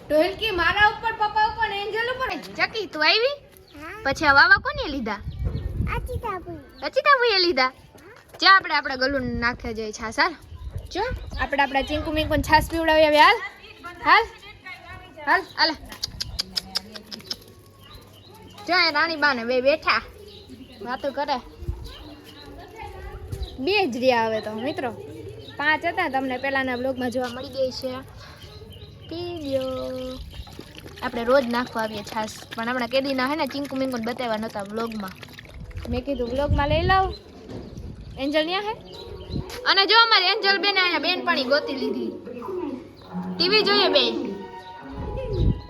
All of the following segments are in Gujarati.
ઢોલકી મારા ઉપર, પપ્પા ઉપર, એન્જલ ઉપર. ચકી તું આવી? પછી આ વાવા કોને લીધા? અચિતાબુએ લીધા. ચા આપણે આપણા ગલું નાખે જાય છાસ. હાલ જો આપણે આપણા ચીંકુ મીંકુ છાસ પીવડાવી આવી. હાલ હાલ હાલ હાલ. જો એ રાણી બાને બે બેઠા વાતો કરે. બે જ રહ્યા હવે તો મિત્રો, 5 હતા તમને પહેલાના બ્લોગમાં જોવા મળી ગઈ છે. પી લ્યો. આપણે રોજ નાખવા આવીએ છાસ, પણ હમણાં કેદીના હે ને ચીંકુ મીંકુ બતાવ્યા નહોતા બ્લોગમાં. મેં કીધું બ્લોગમાં લઈ લાવ. એન્જલ ન્યા હે અને જો અમારે એન્જલ બેને અહીંયા બેનપણી ગોતી લીધી. ટીવી જોઈએ બેન,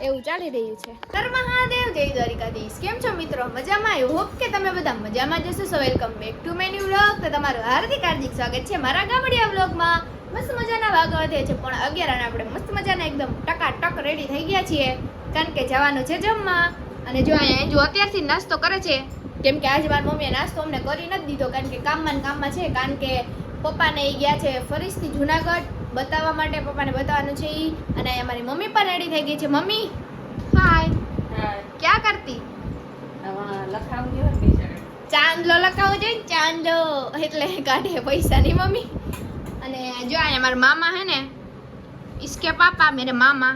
એવું ચાલી રહ્યું છે. હર મહાદેવ, જય દ્વારિકાધીશ. કેમ છો મિત્રો? મજામાં? આઈ હોપ કે તમે બધા મજામાં જશો. સો welcome back to my new vlog. તો તમારું હાર્દિક સ્વાગત છે મારા ગામડિયા વ્લોગમાં. મસ્ત મજાના વાગવા થયા છે પણ 11 અને આપણે મસ્ત મજાના એકદમ ટકાટક રેડી થઈ ગયા છીએ, કારણ કે જવાનું છે જમવા. અને જો અહીંયા એન્જુ અત્યારથી નાસ્તો કરે છે, કેમ કે આજે મારી મમ્મીએ નાસ્તો અમને કરી નથી દીધો, કારણ કે કામમાં છે. કારણ કે પપ્પાને એ ગયા છે ફરીથી જુનાગઢ બતાવવા માટે. પપ્પાને બતાવવાનું છે ઈ. અને અહીંયા મારી મમ્મી પણ રેડી થઈ ગઈ છે. મમ્મી હાય. ક્યાં કરતી? ચાંદલો લખાવો જોઈએ, ચાંદલો એટલે કાઢે પૈસાની મમ્મી. અને જો અહીંયા મારા મામા હે ને, ઇસકે પાપા મેરે મામા,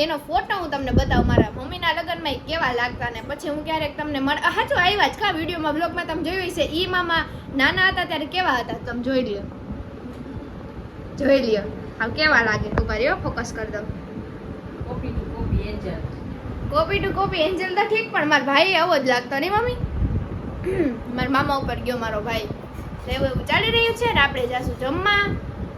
એનો ફોટો હું તમને બતાવું. મારા મમ્મીના લગ્નમાં કેવા લાગતા ને પછી હું ક્યારેક તમને હાચો આવ્યા જ ખા વિડીયોમાં બ્લોગમાં તમે જોયું છે. ઈ મામા નાના હતા ત્યારે કેવા હતા તમે જોઈ લ્યો. હવે કેવા લાગે ખબર એવો ફોકસ કરી દો. કોપી ટુ કોપી એન્જલ તો ઠીક, પણ મારા ભાઈ આવો જ લાગતો નહીં મમ્મી. મારા મામા ઉપર ગયો મારો ભાઈ. એવું ચાલી રહ્યું છે ને આપણે જાશું જમવા.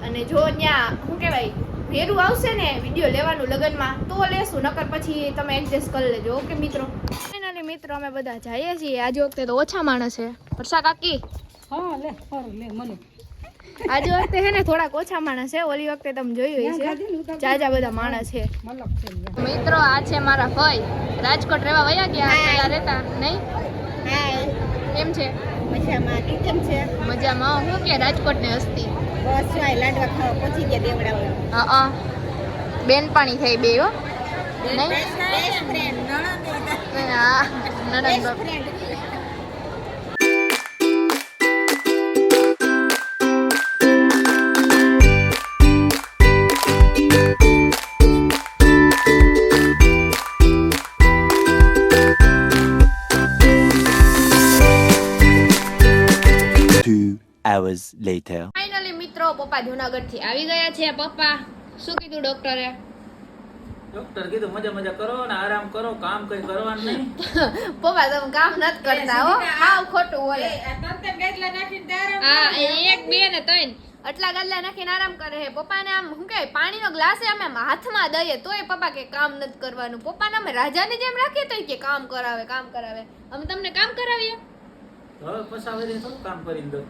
અને જો ત્યાં શું કહેવાય ભેરું આવશે ને વિડીયો લેવાનું લગનમાં તો લેશું, નકર પછી તમે એડજસ્ટ કરી લેજો. ઓકે મિત્રો? ફાઇનલી મિત્રો અમે બધા જઈએ છીએ. આજે વખતે તો ઓછા માણસ છે. વર્ષા કાકી આજે વખતે છે ને થોડાક ઓછા માણસ છે. ઓલી વખતે તમે જોયું છે જાજા બધા માણસ છે. મિત્રો આ છે મારા ભાઈ, રાજકોટ રહેવા વયા ગયા, પેલા રહેતા નહીં. કેમ છે? મજામાં. કેમ છે? મજામાં. હું કે રાજકોટ ને હસ્તી બસ લાડવા ખાવા પહોંચી ગયા દેવડા. હા બેનપણી થઈ બે હો નહીં. હા નણંદ. hours later. ફાઇનલી મિત્રો પપ્પા જુનાગઢ થી આવી ગયા છે. પપ્પા શું કીધું ડોક્ટરે? ડોક્ટર કીધું મજા કરો ને આરામ કરો, કામ કઈ કરવાનું નહીં. પપ્પા તમે કામ નથી કરતા હો, હાવ ખોટું બોલે. હા 1 2 ને 3 આટલા ગાદલા નાખીને આરામ કરે છે. પપ્પાને આમ શું કહેવાય પાણીનો ગ્લાસ અમે હાથમાં દઈએ તોય પપ્પા કે કામ નથી કરવાનું. પપ્પાને અમે રાજાની જેમ રાખીએ તોય કે કામ કરાવે. અમે તમને કામ કરાવીએ હવે પસાવે થોડું કામ કરીને દો.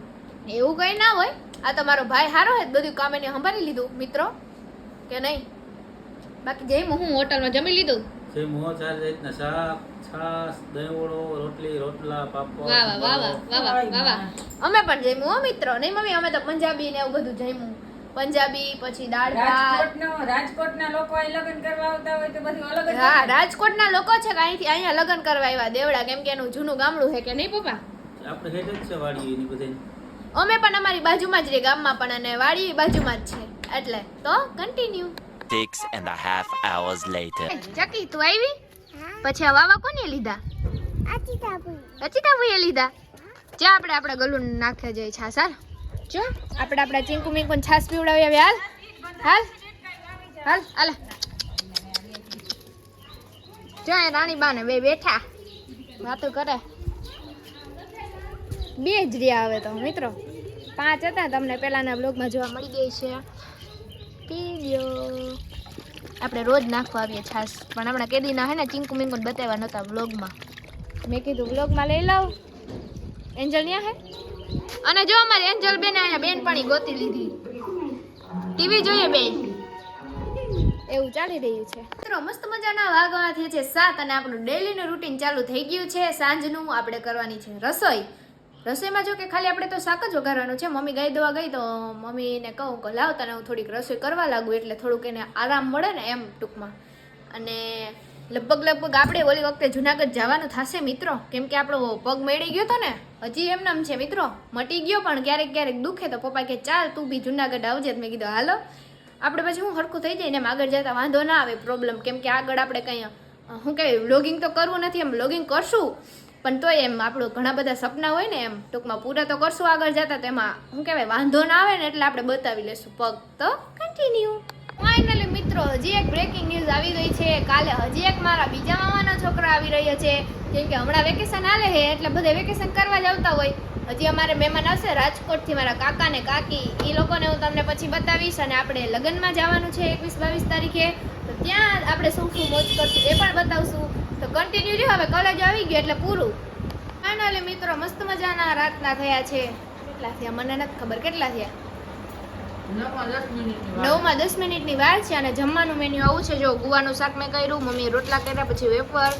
એવું કઈ ના હોય. આ તમારો ભાઈ હારો હે, બધું કામ એને સંભાળી લીધું મિત્રો કે નહીં? બાકી જઈ હું હોટલમાં જમી લીધું. જે મોહ ચાર રીતના શાક, છાસ, દહીં વડો, રોટલી, રોટલા, પાપડ. વાહ. અમે પણ જમ્યું હો મિત્રો. નહીં મમ્મી? અમે તો પંજાબી ને એવું બધું જમ્યું. પંજાબી પછી દાળ ભાત. રાજકોટના લોકો અહીં લગ્ન કરવા આવતા હોય તો બધું અલગ જ. હા રાજકોટના લોકો છે કે અહીંથી અહીંયા લગ્ન કરવા આવ્યા દેવડા, કેમ કે એનું જૂનું ગામડું છે કે નહીં પપ્પા? આપણે હેડ જ છે વાડી એની બધી. અમે પણ અમારી બાજુમાં જ રે, ગામમાં પણ, અને વાડી બાજુમાં જ છે. એટલે તો કન્ટિન્યુ. 6.5 hours later. ચકી તું આવી? પછી આ વાવા કોને લીધા? અચિતાબુએ લીધા. ચા આપણે આપણા ગલું નાખે જાય છાસ. હાલ જો આપણે આપણા ચીંકુ મીંકુ છાસ પીવડાવી આવી. હાલ હાલ હાલ હાલ. જો એ રાણી બાને બે બેઠા વાતો કરે. બે જ રહ્યા હવે તો મિત્રો, 5 હતા તમને પહેલાના બ્લોગમાં જોવા મળી ગઈ છે. પી લ્યો. આપણે રોજ નાખવા આવીએ છાસ, પણ હમણાં કેદીના હે ને ચીંકુ મીંકુ બતાવ્યા નહોતા બ્લોગમાં. મેં કીધું બ્લોગમાં લઈ લાવ. એન્જલ ન્યા હે અને જો અમારે એન્જલ બેને અહીંયા બેનપણી ગોતી લીધી. ટીવી જોઈએ બેન, એવું ચાલી રહ્યું છે મિત્રો. મસ્ત મજાના વાગવા થયા છે 7 અને આપણું ડેલીનું રૂટીન ચાલુ થઈ ગયું છે. સાંજનું આપણે કરવાની છે રસોઈ. રસોઈમાં જો કે ખાલી આપણે તો શાક જ વઘારવાનું છે. મમ્મી ગાય દવા ગઈ તો મમ્મીને કહું કે લાવ તને હું થોડીક રસોઈ કરવા લાગુ, એટલે થોડુંક એને આરામ મળે ને એમ ટૂંકમાં. અને લગભગ આપણે ઓલી વખતે જુનાગઢ જવાનું થશે મિત્રો, કેમ કે આપણો પગ મેળી ગયો હતો ને, હજી એમનેમ છે મિત્રો, મટી ગયો પણ ક્યારેક દુખે તો પપ્પા કે ચાલ તું બી જુનાગઢ આવજે. મેં કીધું હાલો, આપણે પછી હું હરખું થઈ જાય ને એમ આગળ જતા વાંધો ના આવે પ્રોબ્લેમ, કેમ કે આગળ આપણે કંઈ શું કહેવાય વ્લોગિંગ તો કરવું નથી, એમ વ્લોગિંગ કરશું પણ તોય એમ આપણું ઘણા બધા સપના હોય ને એમ ટૂંકમાં પૂરા તો કરશું આગળ જતા, તો એમાં શું કહેવાય વાંધો ના આવે ને એટલે આપણે બતાવી લેશું પગ. તો કન્ટિન્યુ. ફાઇનલી મિત્રો હજી એક બ્રેકિંગ ન્યૂઝ આવી ગઈ છે. કાલે હજી એક મારા બીજા મામાના છોકરા આવી રહ્યા છે, કેમ કે હમણાં વેકેશન હાલે છે એટલે બધે વેકેશન કરવા જ આવતા હોય. હજી અમારે મહેમાન આવશે રાજકોટથી, મારા કાકા ને કાકી, એ લોકોને હું તમને પછી બતાવીશ. અને આપણે લગ્નમાં જવાનું છે 21-22 તારીખે, તો ત્યાં આપણે શું મોજ કરશું એ પણ બતાવશું. તો કન્ટિન્યુ રહ્યો, હવે કોલેજ આવી ગયો એટલે પૂરું. ફાઇનલી મિત્રો મસ્ત મજાના રાતના થયા છે. કેટલા થયા મને નથી ખબર, કેટલા થયા? 9-10 મિનિટની વાર છે. અને જમવાનું મેન્યુ આવું છે. જો ગુવાનું શાક મેં કર્યું, મમ્મીએ રોટલા કર્યા, પછી વેફર,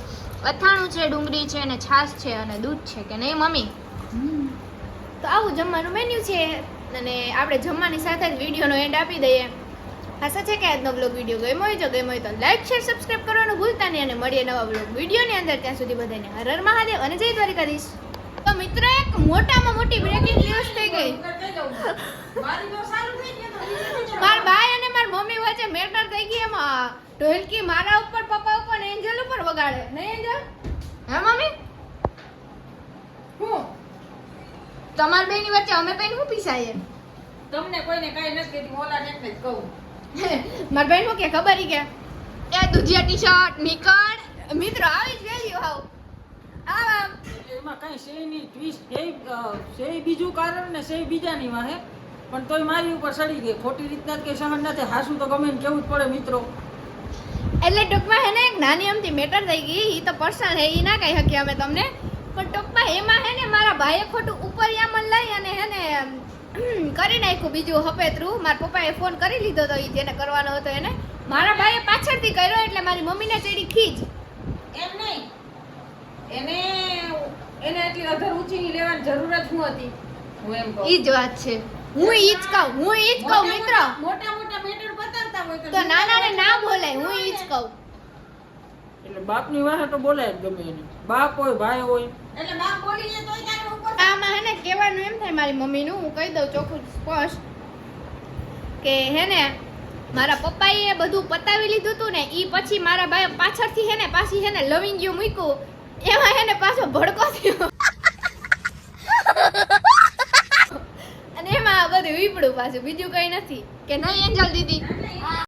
અથાણું છે, ડુંગળી છે અને છાશ છે અને દૂધ છે કે નહીં મમ્મી? તો આવું જમવાનું મેન્યુ છે. અને આપણે જમવાની સાથે જ વિડીયોનો એન્ડ આપી દઈએ. આશા છે કે આજનો બ્લોગ વિડીયો ગમ્યો હોય, જો ગમ્યો હોય તો લાઈક શેર સબસ્ક્રાઈબ કરવાનું ભૂલતા નહીં. અને મળીએ નવા બ્લોગ વિડીયોની અંદર, ત્યાં સુધી બધાને હર હર મહાદેવ અને જય દ્વારિકાધીશ. તો મિત્રો એક મોટામાં મોટી બ્રેકિંગ ન્યૂઝ થઈ ગઈ. મારા ભાઈ અને મારી મમ્મી વચ્ચે મેટર થઈ ગઈ. એમાં ઢોલકી મારા ઉપર, પપ્પા ઉપર ને એન્જલ ઉપર વગાડે. નહીં એન્જલ? હા મમ્મી? હું તમાર બેની વચ્ચે અમે બેન હું પીસાઈએ? તમને કોઈને કાંઈ નથી કીધું, ઓલાને એટલે જ કહું. મારા બેન હું કે ખબર ઈ કે એ દુધિયા ટી-શર્ટ નીકળ. મિત્રો આવી જ વેલ્યુ હાવ આમ એમાં કઈ શેની ટ્વિસ્ટ છે બીજું કારણ ને છે બીજાની વાહે, પણ તોય મારી ઉપર સડી ગઈ. ખોટી રીતના કે સહન નથી, હાસું તો ગમે ને કેવું જ પડે મિત્રો. એટલે ટૂંકમાં હે ને એક નાની અમથી મેટર થઈ ગઈ. ઈ તો પર્સનલ હે, ઈ ના કહી શકીએ અમે તમને, પણ ટૂંકમાં એમાં હે ને મારા ભાઈએ ખોટું ઉપરિયામણ લઈ અને હે ને કરી નાખ્યું બીજું હપેતરું. મારા પપ્પાએ ફોન કરી લીધો તો ઈ જેને કરવાનો હતો એને, મારા ભાઈએ પાછળથી કર્યો એટલે મારી મમ્મીને ચડી ખીજ. એમ નહીં, એને એટલી અધર ઊંચી લેવાની જરૂર જ શું હતી? હું એમ કહું. ઈ જ વાત છે. હું ઈ જ કહું મિત્રો. મોટા મેટર બતાવતા હોય તો નાનાને ના બોલાય, હું ઈ જ કહું. એટલે બાપની વાહે તો બોલાય જ ગમે એને, બાપ હોય ભાઈ હોય. એટલે બાપ બોલીને તોય તારે ઉપર આમાં હે ને કહેવાનું એમ થાય મારી મમ્મીનું, હું કહી દઉં ચોખ્ખું સ્પષ્ટ કે હે ને મારા પપ્પાએ બધું પતાવી લીધું હતું ને, ઈ પછી મારા ભાઈ પાછળથી હે ને પાછી હે ને લવિંગ યુ મૂક્યું, એમાં હે ને પાછો ભડકો થયો અને એમાં બધું વીપડું પાછું, બીજું કઈ નથી કે નહીં એન્જલ દીદી?